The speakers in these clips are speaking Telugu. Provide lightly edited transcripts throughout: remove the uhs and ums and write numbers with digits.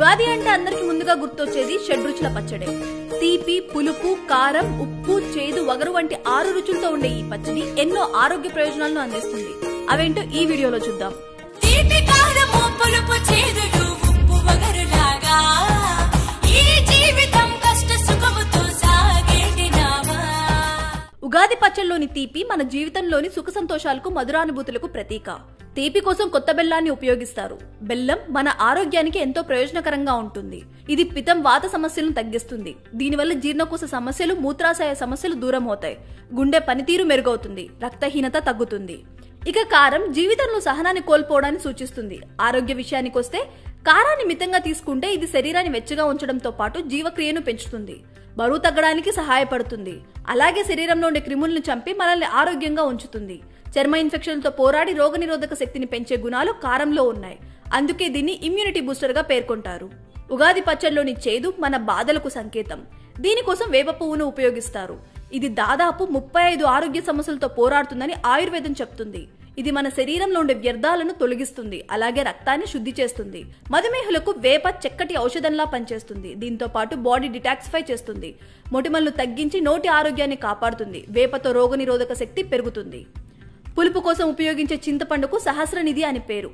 ఉగాది అంటే అందరికి ముందుగా గుర్తొచ్చేది షడ్రుచుల పచ్చడి. తీపి, పులుపు, కారం, ఉప్పు, చేదు, వగరు వంటి 6 రుచులతో ఉండే ఈ పచ్చడి ఎన్నో ఆరోగ్య ప్రయోజనాలను అందిస్తుంది. అవేంటో ఈ వీడియోలో చూద్దాం. తీపి, కారము, పులుపు, చేదులు, ఉప్పు, వగరులాగా ఈ జీవితం కష్ట సుఖముతో సాగేటి నావా. ఉగాది పచ్చడిలోని తీపి మన జీవితంలోని సుఖ సంతోషాలకు, మధురానుభూతులకు ప్రతీక. తీపి కోసం కొత్త బెల్లాన్ని ఉపయోగిస్తారు. బెల్లం మన ఆరోగ్యానికి ఎంతో ప్రయోజనకరంగా ఉంటుంది. ఇది పిత్తం, వాత సమస్యలను తగ్గిస్తుంది. దీనివల్ల జీర్ణకోశ సమస్యలు, మూత్రాశయ సమస్యలు దూరం అవుతాయి. గుండె పనితీరు మెరుగవుతుంది. రక్తహీనత తగ్గుతుంది. ఇక కారం జీవితంలో సహనాన్ని కోల్పోవడాన్ని సూచిస్తుంది. ఆరోగ్య విషయానికి వస్తే కారాన్ని మితంగా తీసుకుంటే ఇది శరీరాన్ని వెచ్చగా ఉంచడంతో పాటు జీవక్రియను పెంచుతుంది. బరువు తగ్గడానికి సహాయపడుతుంది. అలాగే శరీరంలో ఉండే క్రిములను చంపి మనల్ని ఆరోగ్యంగా ఉంచుతుంది. చర్మ ఇన్ఫెక్షన్లతో పోరాడి రోగనిరోధక శక్తిని పెంచే గుణాలు కారంలో ఉన్నాయి. అందుకే దీన్ని ఇమ్యూనిటీ బూస్టర్ గా పేర్కొంటారు. ఉగాది పచ్చడిలోని చేదు మన బాధలకు సంకేతం. దీనికోసం వేప పువ్వును ఉపయోగిస్తారు. ఇది దాదాపు 35 ఆరోగ్య సమస్యలతో పోరాడుతుందని ఆయుర్వేదం చెప్తుంది. ఇది మన శరీరంలో ఉండే వ్యర్థాలను తొలగిస్తుంది. అలాగే రక్తాన్ని శుద్ధి చేస్తుంది. మధుమేహులకు వేప చక్కటి ఔషధంలా పనిచేస్తుంది. దీంతో పాటు బాడీ డిటాక్సిఫై చేస్తుంది. మొటిమలను తగ్గించి నోటి ఆరోగ్యాన్ని కాపాడుతుంది. వేపతో రోగనిరోధక శక్తి పెరుగుతుంది. పులుపు కోసం ఉపయోగించే చింతపండుకు సహస్రనిధి అని పేరు.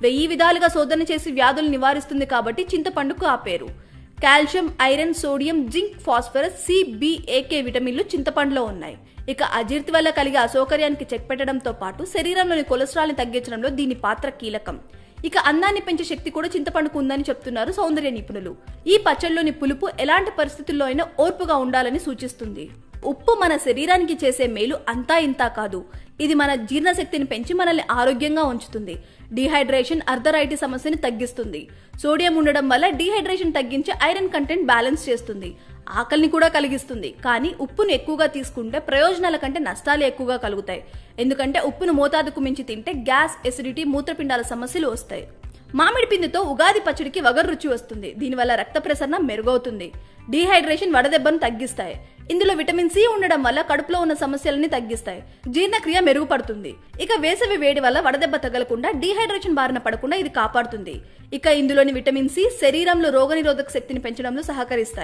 1000 విధాలుగా శోధన చేసి వ్యాధులు నివారిస్తుంది కాబట్టి చింతపండుకు ఆ పేరు. Calcium, iron, sodium, zinc, phosphorus, C, B, A K విటమిన్లు చింతపండులో ఉన్నాయి. ఇక అజీర్తి వల్ల కలిగే అసౌకర్యానికి చెక్ పెట్టడంతో పాటు శరీరంలోని కొలెస్ట్రాల్ ని తగ్గించడంలో దీని పాత్ర కీలకం. ఇక అందాన్ని పెంచే శక్తి కూడా చింతపండుకు ఉందని చెప్తున్నారు సౌందర్య నిపుణులు. ఈ పచ్చడిలోని పులుపు ఎలాంటి పరిస్థితుల్లో అయినా ఓర్పుగా ఉండాలని సూచిస్తుంది. ఉప్పు మన శరీరానికి చేసే మేలు అంతా ఇంతా కాదు. ఇది మన జీర్ణశక్తిని పెంచి మనల్ని ఆరోగ్యంగా ఉంచుతుంది. డీహైడ్రేషన్, అర్థరైటిస్ సమస్యని తగ్గిస్తుంది. సోడియం ఉండడం వల్ల డీహైడ్రేషన్ తగ్గించి ఐరన్ కంటెంట్ బ్యాలెన్స్ చేస్తుంది. ఆకలిని కూడా కలిగిస్తుంది. కానీ ఉప్పును ఎక్కువగా తీసుకుంటే ప్రయోజనాల కంటే నష్టాలు ఎక్కువగా కలుగుతాయి. ఎందుకంటే ఉప్పును మోతాదుకు మించి తింటే గ్యాస్, ఎసిడిటీ, మూత్రపిండాల సమస్యలు వస్తాయి. మామిడి పిండితో ఉగాది పచ్చడికి వగరు రుచి వస్తుంది. దీనివల్ల రక్త ప్రసరణ మెరుగవుతుంది. డీహైడ్రేషన్, వడదెబ్బను తగ్గిస్తాయి. ఇందులో విటమిన్ సి ఉండడం వల్ల కడుపులో ఉన్న సమస్యలని తగ్గిస్తాయి. జీర్ణక్రియ మెరుగుపడుతుంది. ఇక వేసవి వేడి వల్ల వడదెబ్బ తగలకుండా, డీహైడ్రేషన్ బారిన పడకుండా ఇది కాపాడుతుంది. ఇక ఇందులోని విటమిన్ సి శరీరంలో రోగనిరోధక శక్తిని పెంచడంలో సహకరిస్తాయి.